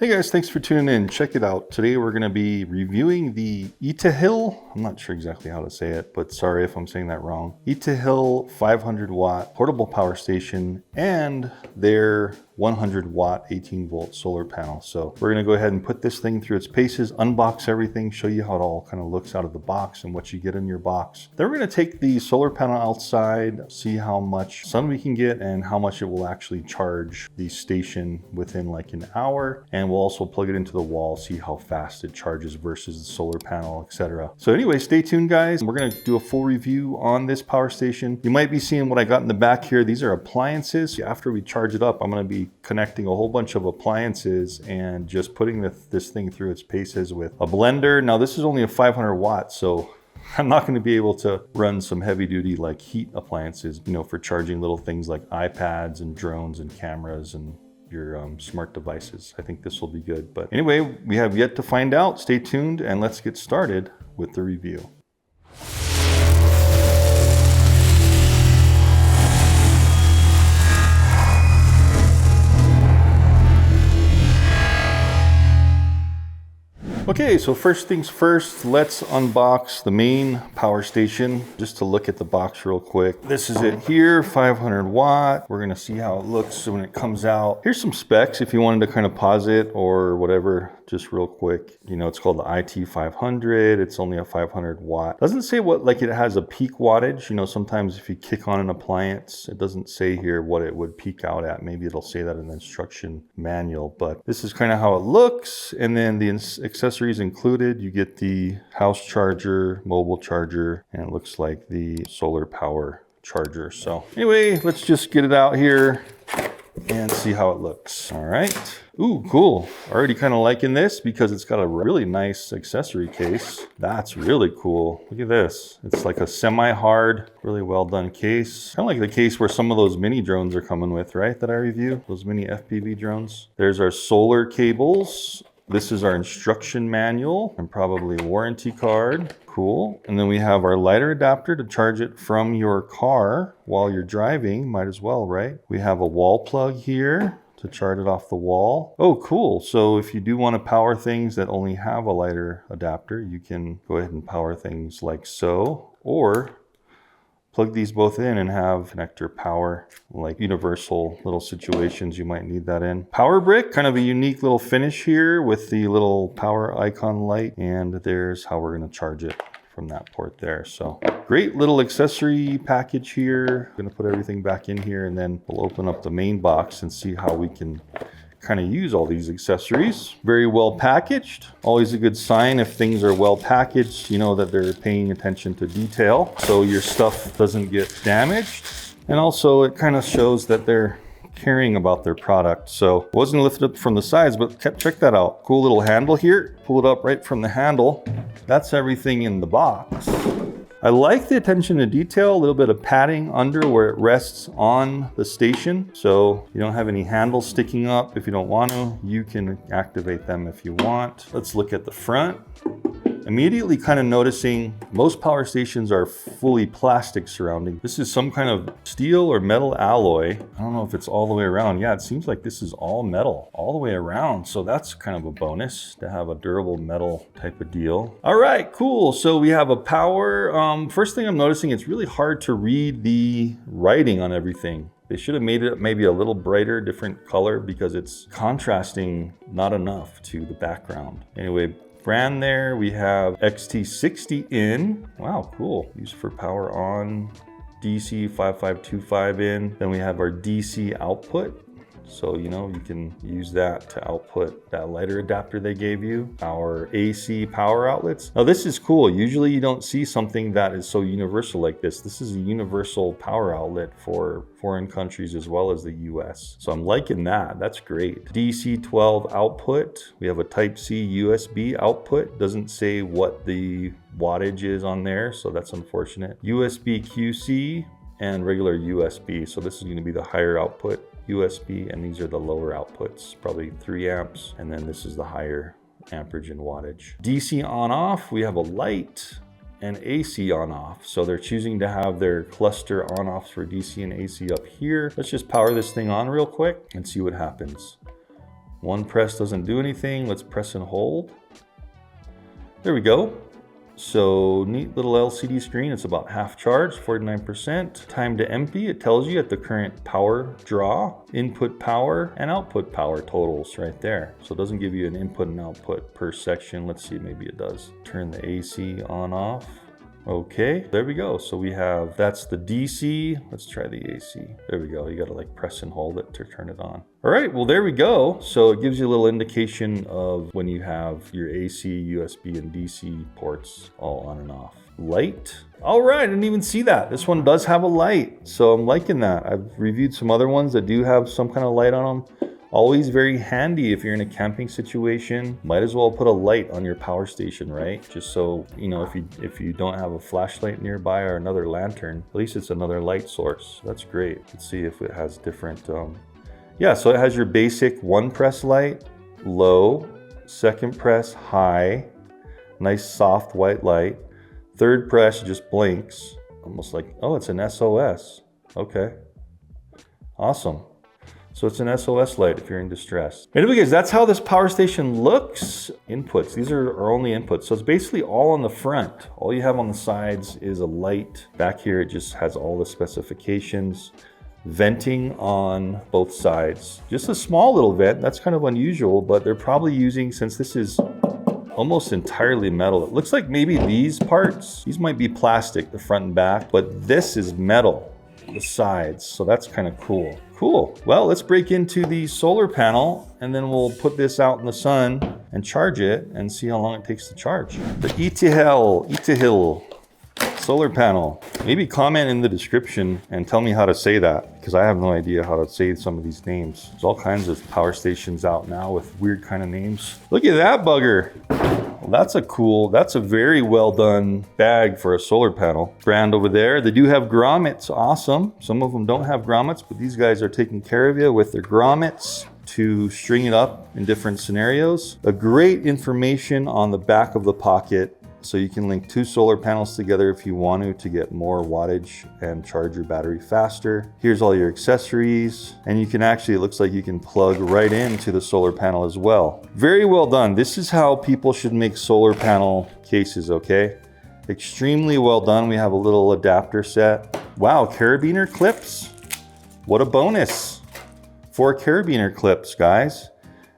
Hey guys, thanks for tuning in. Check it out. Today we're going to be reviewing the ITEHIL, I'm not sure exactly how to say it, but sorry if I'm saying that wrong, ITEHIL 500W portable power station and their 100W 18-volt solar panel. So we're going to go ahead and put this thing through its paces, unbox everything, show you how it all kind of looks out of the box and what you get in your box. Then we're going to take the solar panel outside, see how much sun we can get and how much it will actually charge the station within like an hour. And we'll also plug it into the wall, see how fast it charges versus the solar panel, etc. So anyway, stay tuned guys. We're going to do a full review on this power station. You might be seeing what I got in the back here. These are appliances. After we charge it up, I'm going to be connecting a whole bunch of appliances and just putting this thing through its paces with a blender. Now this is only a 500 watts, so I'm not going to be able to run some heavy duty like heat appliances, you know, for charging little things like iPads and drones and cameras and your smart devices. I think this will be good. But anyway, we have yet to find out. Stay tuned and let's get started with the review. Okay, so first things first, let's unbox the main power station just to look at the box real quick. This is it here, 500 watt. We're gonna see how it looks when it comes out. Here's some specs if you wanted to kind of pause it or whatever, just real quick. You know, it's called the ITEHIL 500. It's only a 500 watt. Doesn't say what, like it has a peak wattage. You know, sometimes if you kick on an appliance, it doesn't say here what it would peak out at. Maybe it'll say that in the instruction manual, but this is kind of how it looks. And then the accessories included, you get the house charger, mobile charger, and it looks like the solar power charger. So anyway, let's just get it out here and see how it looks. All right. Ooh, cool. Already kind of liking this because it's got a really nice accessory case. That's really cool. Look at this. It's like a semi-hard, really well done case. Kind of like the case where some of those mini drones are coming with, right? That I reviewed, those mini FPV drones. There's our solar cables. This is our instruction manual and probably warranty card. Cool. And then we have our lighter adapter to charge it from your car while you're driving. Might as well, right? We have a wall plug here to charge it off the wall. Oh, cool. So if you do want to power things that only have a lighter adapter, you can go ahead and power things like so, or plug these both in and have connector power, like universal little situations you might need that in. Power brick, kind of a unique little finish here with the little power icon light. And there's how we're going to charge it from that port there. So great little accessory package here. I'm going to put everything back in here and then we'll open up the main box and see how we can kind of use all these accessories. Very well packaged. Always a good sign if things are well packaged, you know that they're paying attention to detail so your stuff doesn't get damaged. And also it kind of shows that they're caring about their product. So it wasn't lifted up from the sides, but check that out. Cool little handle here. Pull it up right from the handle. That's everything in the box. I like the attention to detail, a little bit of padding under where it rests on the station. So you don't have any handles sticking up. If you don't want to, you can activate them if you want. Let's look at the front. Immediately kind of noticing most power stations are fully plastic surrounding. This is some kind of steel or metal alloy. I don't know if it's all the way around. Yeah, it seems like this is all metal all the way around. So that's kind of a bonus to have a durable metal type of deal. All right, cool. So we have a power. First thing I'm noticing, it's really hard to read the writing on everything. They should have made it maybe a little brighter, different color because it's contrasting not enough to the background. Anyway, brand there, we have XT60 in. Wow, cool. Used for power on, DC 5525 in. Then we have our DC output. So, you know, you can use that to output that lighter adapter they gave you. Our AC power outlets. Now this is cool. Usually you don't see something that is so universal like this. This is a universal power outlet for foreign countries as well as the US. So I'm liking that. That's great. DC 12 output. We have a Type C USB output. Doesn't say what the wattage is on there, so that's unfortunate. USB QC and regular USB. So this is going to be the higher output USB, and these are the lower outputs, probably 3 amps, and then this is the higher amperage and wattage. DC on off, we have a light and AC on off. So they're choosing to have their cluster on offs for DC and AC up here. Let's just power this thing on real quick and see what happens. One press doesn't do anything. Let's press and hold. There we go. So neat little LCD screen. It's about half charged, 49%. Time to empty, it tells you at the current power draw, input power and output power totals right there. So it doesn't give you an input and output per section. Let's see, maybe it does. Turn the AC on off. Okay, there we go. So we have, that's the DC. Let's try the AC. There we go. You got to like press and hold it to turn it on. All right, well, there we go. So it gives you a little indication of when you have your AC, USB, and DC ports all on and off. Light. All right, I didn't even see that. This one does have a light. So I'm liking that. I've reviewed some other ones that do have some kind of light on them. Always very handy if you're in a camping situation. Might as well put a light on your power station, right? Just so, you know, if you don't have a flashlight nearby or another lantern, at least it's another light source. That's great. Let's see if it has different, yeah, so it has your basic one press light, low, second press, high, nice soft white light. Third press just blinks, almost like, oh, it's an SOS. Okay, awesome. So it's an SOS light if you're in distress. Anyway guys, that's how this power station looks. Inputs, these are our only inputs. So it's basically all on the front. All you have on the sides is a light. Back here, it just has all the specifications. Venting on both sides. Just a small little vent, that's kind of unusual, but they're probably using, since this is almost entirely metal, it looks like maybe these parts, these might be plastic, the front and back, but this is metal, the sides. So that's kind of cool. Cool. Well, let's break into the solar panel and then we'll put this out in the sun and charge it and see how long it takes to charge. The ITEHIL solar panel. Maybe comment in the description and tell me how to say that, because I have no idea how to say some of these names. There's all kinds of power stations out now with weird kind of names. Look at that bugger. Well, that's a very well done bag for a solar panel. Brand over there. They do have grommets, awesome. Some of them don't have grommets, but these guys are taking care of you with their grommets to string it up in different scenarios. A great information on the back of the pocket. So you can link two solar panels together if you want to get more wattage and charge your battery faster. Here's all your accessories. And you can actually, it looks like you can plug right into the solar panel as well. Very well done. This is how people should make solar panel cases, okay? Extremely well done. We have a little adapter set. Wow, carabiner clips. What a bonus. 4 carabiner clips, guys.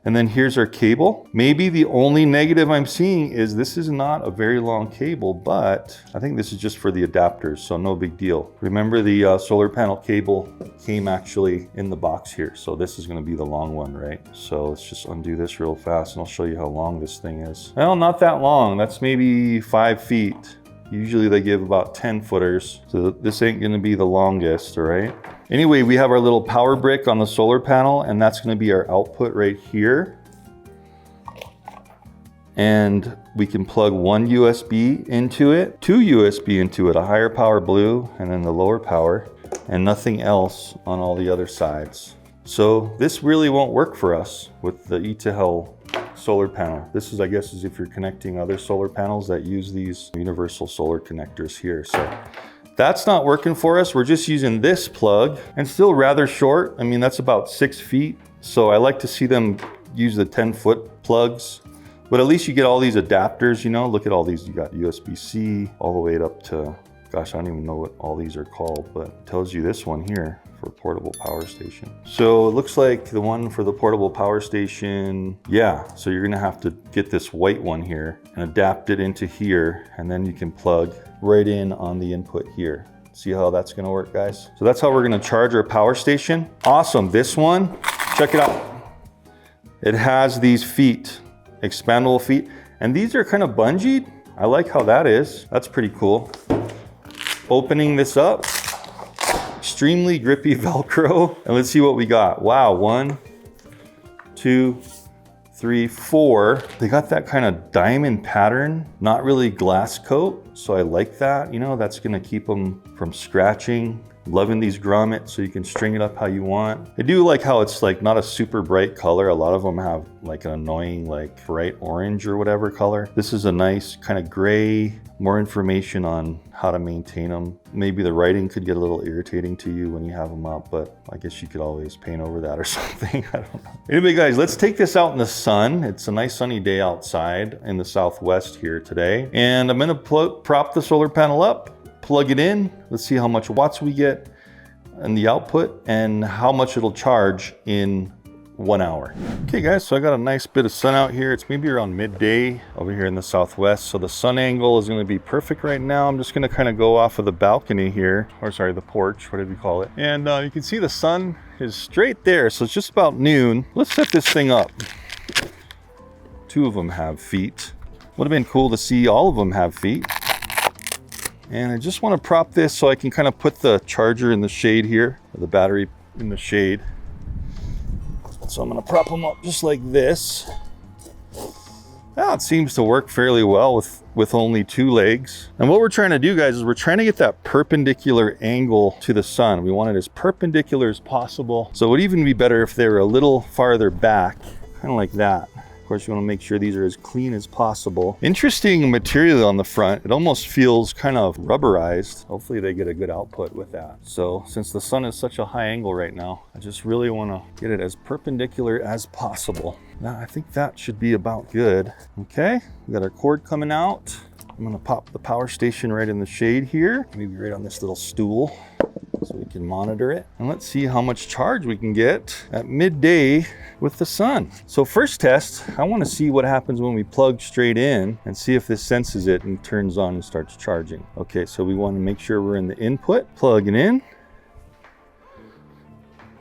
And then here's our cable. Maybe the only negative I'm seeing is this is not a very long cable, but I think this is just for the adapters, so no big deal. Remember the solar panel cable came actually in the box here. So this is gonna be the long one, right? So let's just undo this real fast and I'll show you how long this thing is. Well, not that long. That's maybe 5 feet. Usually they give about 10 footers. So this ain't gonna be the longest, all right? Anyway, we have our little power brick on the solar panel and that's gonna be our output right here. And we can plug one USB into it, 2 USB into it, a higher power blue and then the lower power, and nothing else on all the other sides. So this really won't work for us with the ITEHIL solar panel. This is, I guess, is if you're connecting other solar panels that use these universal solar connectors here. So that's not working for us. We're just using this plug and still rather short. I mean, that's about 6 feet. So I like to see them use the 10-foot plugs, but at least you get all these adapters, you know, look at all these. You got USB-C all the way up to, gosh, I don't even know what all these are called, but it tells you this one here for portable power station. So it looks like the one for the portable power station, yeah. So you're gonna have to get this white one here and adapt it into here, and then you can plug right in on the input here. See how that's gonna work, guys? So that's how we're gonna charge our power station. Awesome, this one, check it out. It has these feet, expandable feet, and these are kind of bungeed. I like how that is. That's pretty cool. Opening this up, extremely grippy Velcro. And let's see what we got. Wow, 1, 2, 3, 4. They got that kind of diamond pattern, not really glass coat. So I like that, you know, that's gonna keep them from scratching. Loving these grommets so you can string it up how you want. I do like how it's like not a super bright color. A lot of them have like an annoying like bright orange or whatever color. This is a nice kind of gray, more information on how to maintain them. Maybe the writing could get a little irritating to you when you have them up, but I guess you could always paint over that or something. I don't know. Anyway, guys, let's take this out in the sun. It's a nice sunny day outside in the Southwest here today. And I'm gonna prop the solar panel up, plug it in. Let's see how much watts we get and the output and how much it'll charge in 1 hour. Okay guys, so I got a nice bit of sun out here. It's maybe around midday over here in the Southwest. So the sun angle is gonna be perfect right now. I'm just gonna kind of go off of the balcony here, or sorry, the porch, whatever you call it. And you can see the sun is straight there. So it's just about noon. Let's set this thing up. 2 of them have feet. Would have been cool to see all of them have feet. And I just want to prop this so I can kind of put the charger in the shade here, or the battery in the shade. So I'm going to prop them up just like this. Now it seems to work fairly well with only 2 legs. And what we're trying to do, guys, is we're trying to get that perpendicular angle to the sun. We want it as perpendicular as possible. So it would even be better if they were a little farther back, kind of like that. Of course, you want to make sure these are as clean as possible. Interesting material on the front. It almost feels kind of rubberized. Hopefully they get a good output with that. So since the sun is such a high angle right now, I just really want to get it as perpendicular as possible. Now, I think that should be about good. Okay, we got our cord coming out. I'm going to pop the power station right in the shade here, maybe right on this little stool, so we can monitor it. And let's see how much charge we can get at midday with the sun. So first test, I want to see what happens when we plug straight in and see if this senses it and turns on and starts charging. Okay, so we want to make sure we're in the input, plug it in.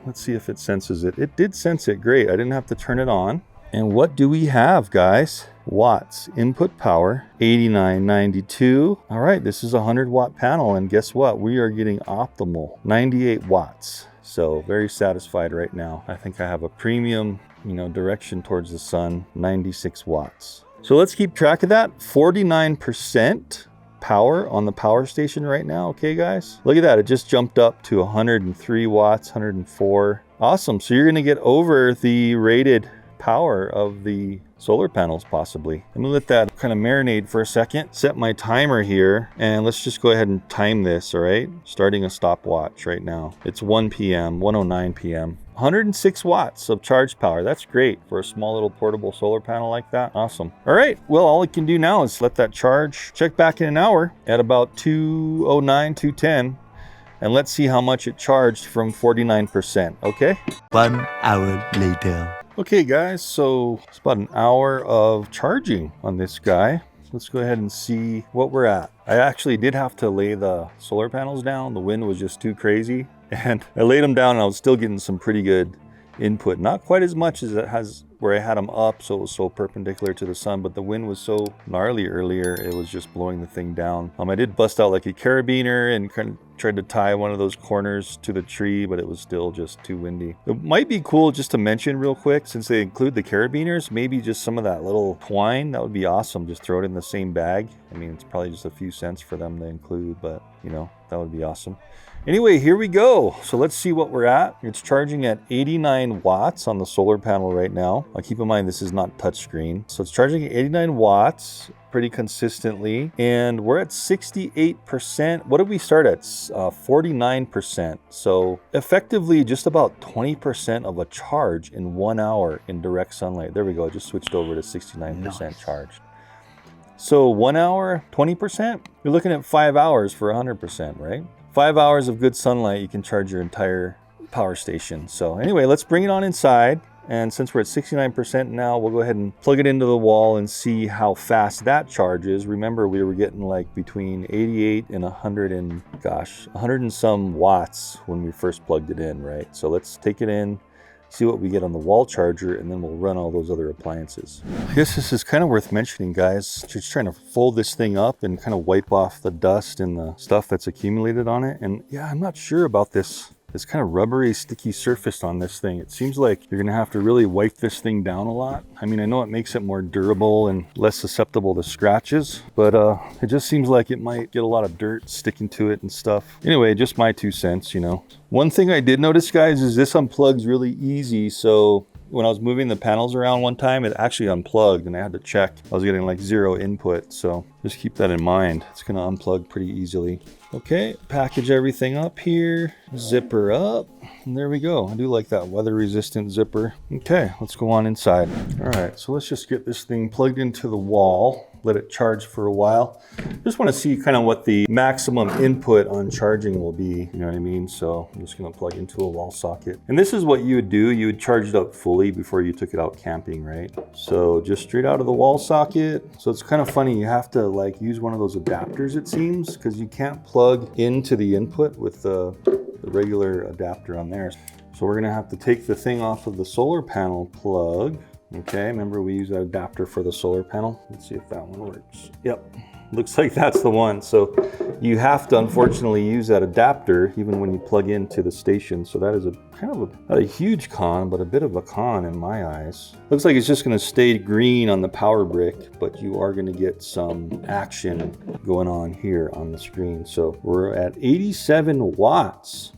Let's see if it senses it. It did sense it, great. I didn't have to turn it on. And what do we have, guys? Watts, input power, 8992. All right, this is a 100-watt panel, and guess what? We are getting optimal, 98 watts. So very satisfied right now. I think I have a premium, direction towards the sun, 96 watts. So let's keep track of that. 49% power on the power station right now. Okay, guys, look at that. It just jumped up to 103 watts, 104. Awesome. So you're going to get over the rated power of the solar panels possibly. I'm gonna let that kind of marinate for a second, set my timer here, and let's just go ahead and time this. All right, starting a stopwatch right now. It's 1 p.m., 1:09 p.m. 106 watts of charge power. That's great for a small little portable solar panel like that. Awesome. All right, well, all I can do now is let that charge. Check back in an hour at about 2:09, 2:10. And let's see how much it charged from 49%, okay? 1 hour later. Okay guys, so it's about an hour of charging on this guy. Let's go ahead and see what we're at. I actually did have to lay the solar panels down. The wind was just too crazy. And I laid them down and I was still getting some pretty good input. Not quite as much as it has where I had them up, so it was so perpendicular to the sun, but the wind was so gnarly earlier, it was just blowing the thing down. I did bust out like a carabiner and kind of tried to tie one of those corners to the tree, but it was still just too windy. It might be cool just to mention real quick, since they include the carabiners, maybe just some of that little twine. That would be awesome. Just throw it in the same bag. I mean, it's probably just a few cents for them to include, but that would be awesome. Anyway, here we go. So let's see what we're at. It's charging at 89 watts on the solar panel right now. Keep in mind, this is not touchscreen. So it's charging at 89 watts pretty consistently. And we're at 68%. What did we start at? 49%. So effectively just about 20% of a charge in 1 hour in direct sunlight. There we go. I just switched over to 69% charged. So 1 hour, 20%? You're looking at 5 hours for 100%, right? 5 hours of good sunlight, you can charge your entire power station. So anyway, let's bring it on inside. And since we're at 69% now, we'll go ahead and plug it into the wall and see how fast that charges. Remember, we were getting like between 88 and 100 and some watts when we first plugged it in, right? So let's take it in, see what we get on the wall charger, and then we'll run all those other appliances. I guess this is kind of worth mentioning, guys. Just trying to fold this thing up and kind of wipe off the dust and the stuff that's accumulated on it. And yeah, I'm not sure about this this kind of rubbery, sticky surface on this thing. It seems like you're gonna have to really wipe this thing down a lot. I mean, I know it makes it more durable and less susceptible to scratches, but it just seems like it might get a lot of dirt sticking to it and stuff. Anyway, just my 2 cents, you know. One thing I did notice, guys, is this unplugs really easy. So when I was moving the panels around one time, it actually unplugged and I had to check. I was getting like 0 input, so just keep that in mind. It's gonna unplug pretty easily. Okay, package everything up here, zipper up, and there we go. I do like that weather resistant zipper. Okay, let's go on inside. All right, so let's just get this thing plugged into the wall, let it charge for a while. Just want to see kind of what the maximum input on charging will be, you know what I mean? So I'm just gonna plug into a wall socket. And this is what you would do. You would charge it up fully before you took it out camping, right? So just straight out of the wall socket. So it's kind of funny, you have to like use one of those adapters, it seems, because you can't plug into the input with the regular adapter on there. So we're gonna have to take the thing off of the solar panel plug. Okay, remember we use that adapter for the solar panel. Let's see if that one works. Yep, looks like that's the one. So you have to unfortunately use that adapter even when you plug into the station. So that is a kind of not a huge con, but a bit of a con in my eyes. Looks like it's just gonna stay green on the power brick, but you are gonna get some action going on here on the screen. So we're at 87 watts.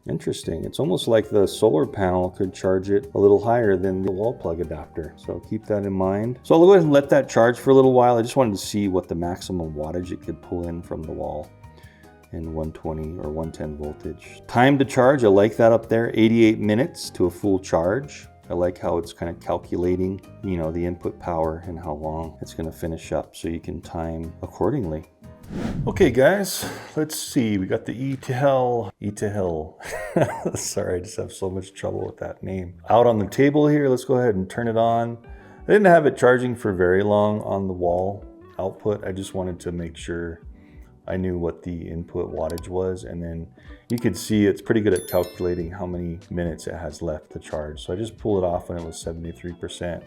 Interesting. It's almost like the solar panel could charge it a little higher than the wall plug adapter. So keep that in mind. So I'll go ahead and let that charge for a little while. I just wanted to see what the maximum wattage it could pull in from the wall in 120 or 110 voltage. Time to charge, I like that up there, 88 minutes to a full charge. I like how it's kind of calculating, you know, the input power and how long it's going to finish up so you can time accordingly. Okay guys, let's see, we got the ITEHIL. Sorry, I just have so much trouble with that name. Out on the table here, let's go ahead and turn it on. I didn't have it charging for very long on the wall output. I just wanted to make sure I knew what the input wattage was, and then you could see it's pretty good at calculating how many minutes it has left to charge. So I just pulled it off when it was 73%.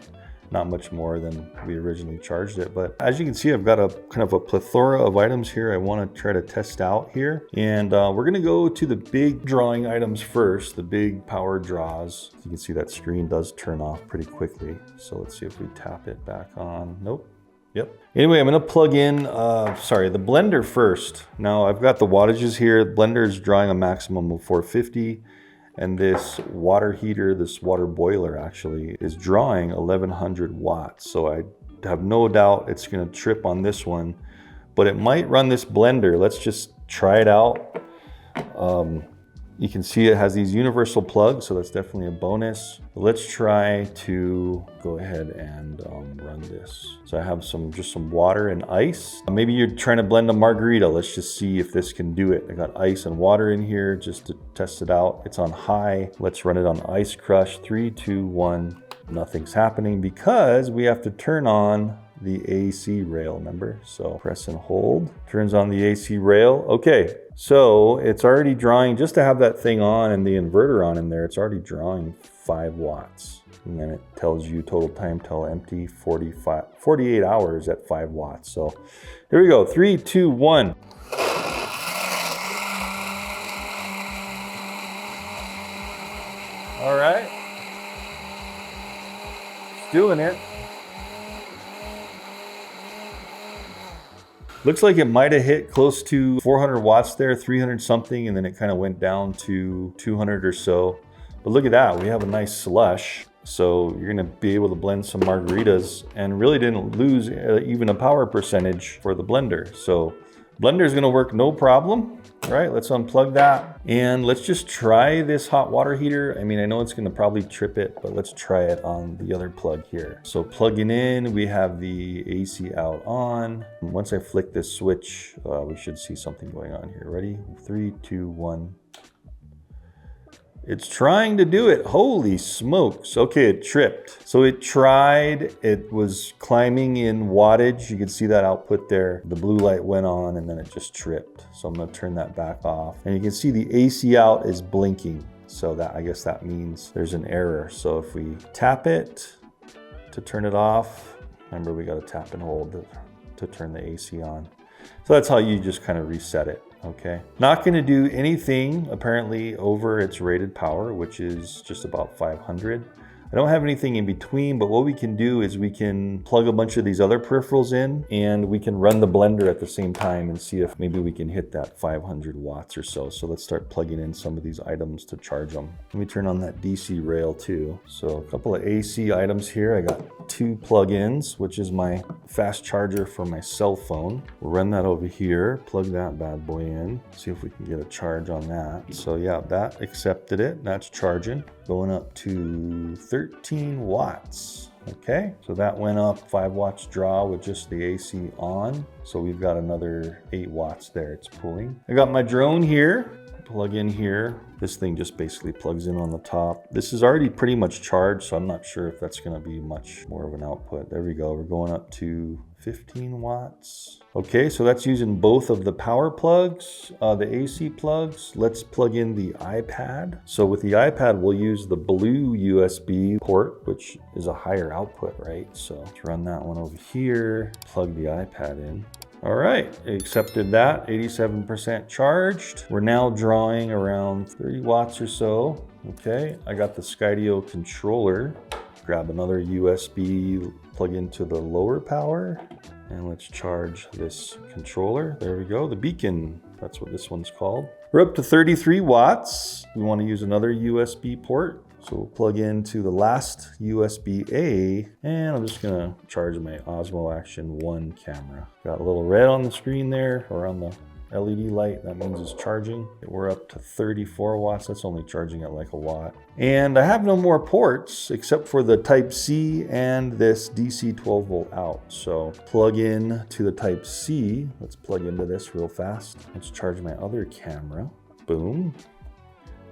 Not much more than we originally charged it. But as you can see, I've got a kind of a plethora of items here I want to try to test out here. And we're going to go to the big drawing items first, the big power draws. You can see that screen does turn off pretty quickly. So let's see if we tap it back on. Nope. Yep. Anyway, I'm going to plug in, the blender first. Now I've got the wattages here. The blender is drawing a maximum of 450. And this water heater, this water boiler actually, is drawing 1100 watts. So I have no doubt it's gonna trip on this one, but it might run this blender. Let's just try it out. You can see it has these universal plugs, so that's definitely a bonus. Let's try to go ahead and run this. So I have just some water and ice. Maybe you're trying to blend a margarita. Let's just see if this can do it. I got ice and water in here just to test it out. It's on high. Let's run it on ice crush. 3, 2, 1. Nothing's happening because we have to turn on the AC rail, remember? So press and hold, turns on the AC rail. Okay, so it's already drawing, just to have that thing on and the inverter on in there, it's already drawing 5 watts. And then it tells you total time till empty, 48 hours at 5 watts. So here we go, 3, 2, 1. All right, it's doing it. Looks like it might have hit close to 400 watts there, 300 something, and then it kind of went down to 200 or so. But look at that, we have a nice slush. So you're gonna be able to blend some margaritas and really didn't lose even a power percentage for the blender. So blender is gonna work no problem. All right, let's unplug that. And let's just try this hot water heater. I mean, I know it's gonna probably trip it, but let's try it on the other plug here. So plugging in, we have the AC out on. Once I flick this switch, we should see something going on here. Ready? 3, 2, 1. It's trying to do it. Holy smokes. Okay, it tripped. So it tried, it was climbing in wattage. You can see that output there. The blue light went on and then it just tripped. So I'm gonna turn that back off. And you can see the AC out is blinking. So that, I guess that means there's an error. So if we tap it to turn it off, remember we gotta tap and hold to turn the AC on. So that's how you just kind of reset it. Okay, not going to do anything apparently over its rated power, which is just about 500. I don't have anything in between, but what we can do is we can plug a bunch of these other peripherals in and we can run the blender at the same time and see if maybe we can hit that 500 watts or so. So let's start plugging in some of these items to charge them. Let me turn on that DC rail too. So a couple of AC items here. I got 2 plug-ins, which is my fast charger for my cell phone. We'll run that over here, plug that bad boy in, see if we can get a charge on that. So yeah, that accepted it. That's charging. Going up to 13 watts. Okay, so that went up 5 watts draw with just the AC on. So we've got another 8 watts there. It's pulling. I got my drone here. Plug in here. This thing just basically plugs in on the top. This is already pretty much charged, so I'm not sure if that's going to be much more of an output. There we go. We're going up to 15 watts. Okay, so that's using both of the power plugs, the AC plugs. Let's plug in the iPad. So with the iPad, we'll use the blue USB port, which is a higher output, right? So let's run that one over here, plug the iPad in. All right, accepted that, 87% charged. We're now drawing around 30 watts or so. Okay, I got the Skydio controller. Grab another USB, plug into the lower power, and let's charge this controller. There we go, the beacon, that's what this one's called. We're up to 33 watts. We want to use another USB port. So we'll plug into the last USB-A, and I'm just gonna charge my Osmo Action 1 camera. Got a little red on the screen there, or on the LED light, that means it's charging. We're up to 34 watts, that's only charging at like a watt. And I have no more ports except for the Type-C and this DC 12 volt out. So plug in to the Type-C. Let's plug into this real fast. Let's charge my other camera. Boom.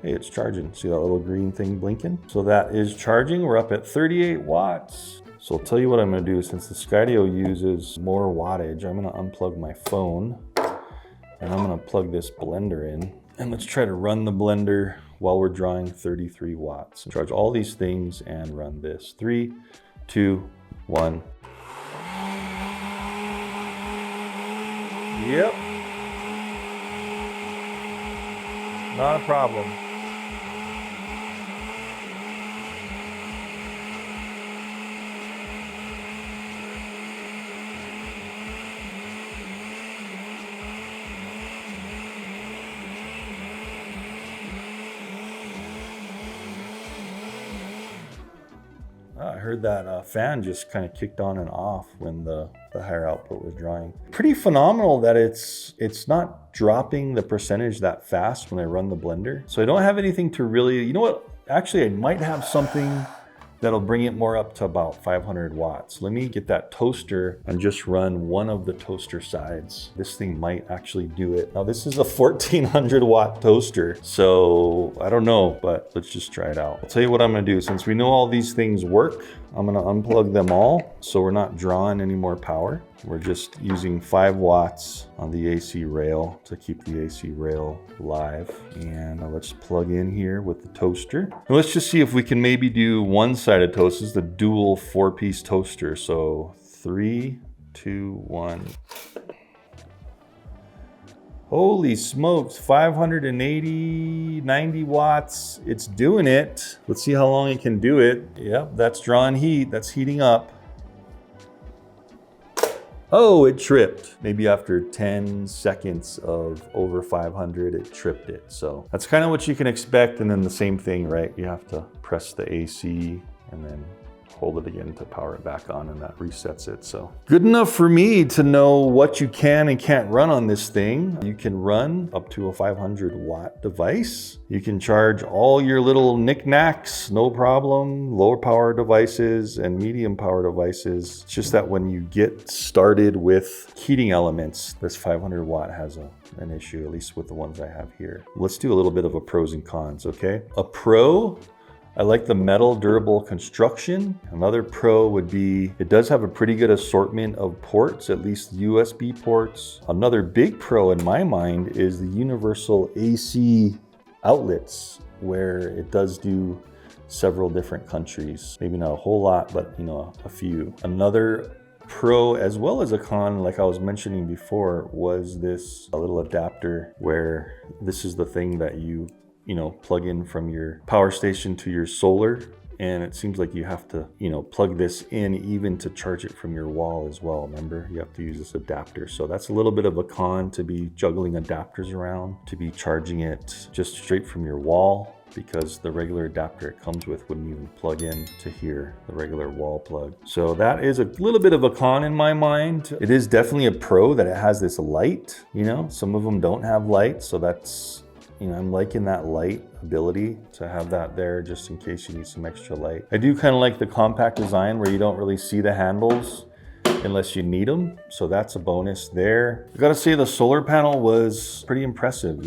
Hey, it's charging. See that little green thing blinking? So that is charging. We're up at 38 watts. So I'll tell you what I'm gonna do. Since the Skydio uses more wattage, I'm gonna unplug my phone and I'm gonna plug this blender in. And let's try to run the blender while we're drawing 33 watts. Charge all these things and run this. 3, 2, 1. Yep. Not a problem. I heard that fan just kind of kicked on and off when the higher output was drawing. Pretty phenomenal that it's not dropping the percentage that fast when I run the blender. So I don't have anything to really, you know what? Actually, I might have something that'll bring it more up to about 500 watts. Let me get that toaster and just run one of the toaster sides. This thing might actually do it. Now this is a 1400 watt toaster, so I don't know, but let's just try it out. I'll tell you what I'm gonna do. Since we know all these things work, I'm gonna unplug them all so we're not drawing any more power. We're just using 5 watts on the AC rail to keep the AC rail live. And let's plug in here with the toaster. And let's just see if we can maybe do one-sided toast. This is the dual 4-piece toaster. So 3, 2, 1. Holy smokes, 580, 90 watts. It's doing it. Let's see how long it can do it. Yep, that's drawing heat. That's heating up. Oh, it tripped. Maybe after 10 seconds of over 500, it tripped it. So that's kind of what you can expect. And then the same thing, right? You have to press the AC and then hold it again to power it back on, and that resets it. So good enough for me to know what you can and can't run on this thing. You can run up to a 500 watt device. You can charge all your little knickknacks, no problem. Lower power devices and medium power devices. It's just that when you get started with heating elements, this 500 watt has an issue, at least with the ones I have here. Let's do a little bit of a pros and cons, okay? A pro, I like the metal durable construction. Another pro would be, it does have a pretty good assortment of ports, at least USB ports. Another big pro in my mind is the universal AC outlets, where it does do several different countries. Maybe not a whole lot, but you know, a few. Another pro as well as a con, like I was mentioning before, was this a little adapter where this is the thing that you plug in from your power station to your solar. And it seems like you have to, plug this in even to charge it from your wall as well. Remember, you have to use this adapter. So that's a little bit of a con, to be juggling adapters around, to be charging it just straight from your wall, because the regular adapter it comes with wouldn't even plug in to here, the regular wall plug. So that is a little bit of a con in my mind. It is definitely a pro that it has this light. Some of them don't have light, so that's, I'm liking that light ability to have that there just in case you need some extra light. I do kind of like the compact design where you don't really see the handles unless you need them. So that's a bonus there. I gotta say the solar panel was pretty impressive,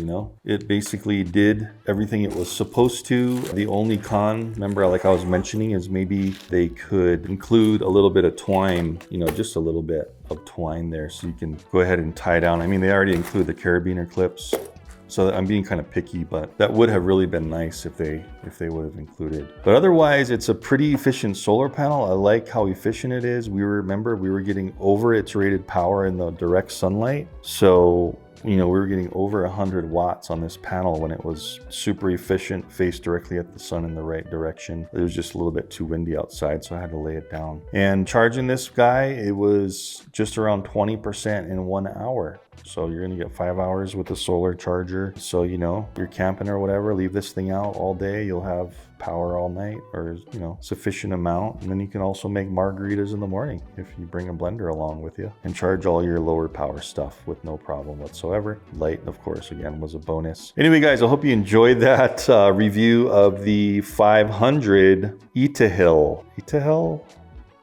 It basically did everything it was supposed to. The only con, remember, like I was mentioning, is maybe they could include a little bit of twine, just a little bit of twine there so you can go ahead and tie down. I mean, they already include the carabiner clips. So I'm being kind of picky, but that would have really been nice if they would have included. But otherwise, it's a pretty efficient solar panel. I like how efficient it is. Remember, we were getting over its rated power in the direct sunlight. So, we were getting over 100 watts on this panel when it was super efficient, faced directly at the sun in the right direction. It was just a little bit too windy outside, so I had to lay it down. And charging this guy, it was just around 20% in 1 hour. So you're gonna get 5 hours with the solar charger. So, you're camping or whatever, leave this thing out all day, you'll have power all night, or, sufficient amount. And then you can also make margaritas in the morning if you bring a blender along with you, and charge all your lower power stuff with no problem whatsoever. Light, of course, again, was a bonus. Anyway, guys, I hope you enjoyed that review of the 500 ITEHIL. ITEHIL?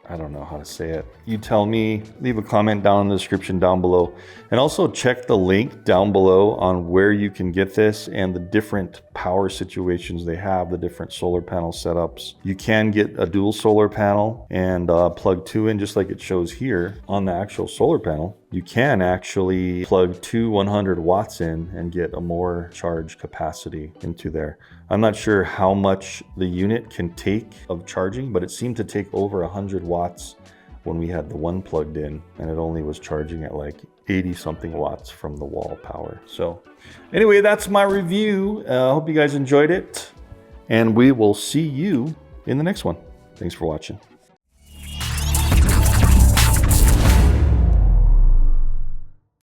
I don't know how to say it. You tell me, leave a comment down in the description down below. And also check the link down below on where you can get this and the different power situations they have, the different solar panel setups. You can get a dual solar panel and plug 2 in, just like it shows here on the actual solar panel. You can actually plug 2 100 watts in and get a more charge capacity into there. I'm not sure how much the unit can take of charging, but it seemed to take over 100 watts when we had the one plugged in, and it only was charging at like 80 something watts from the wall power. So anyway, that's my review. I hope you guys enjoyed it, and we will see you in the next one. Thanks for watching.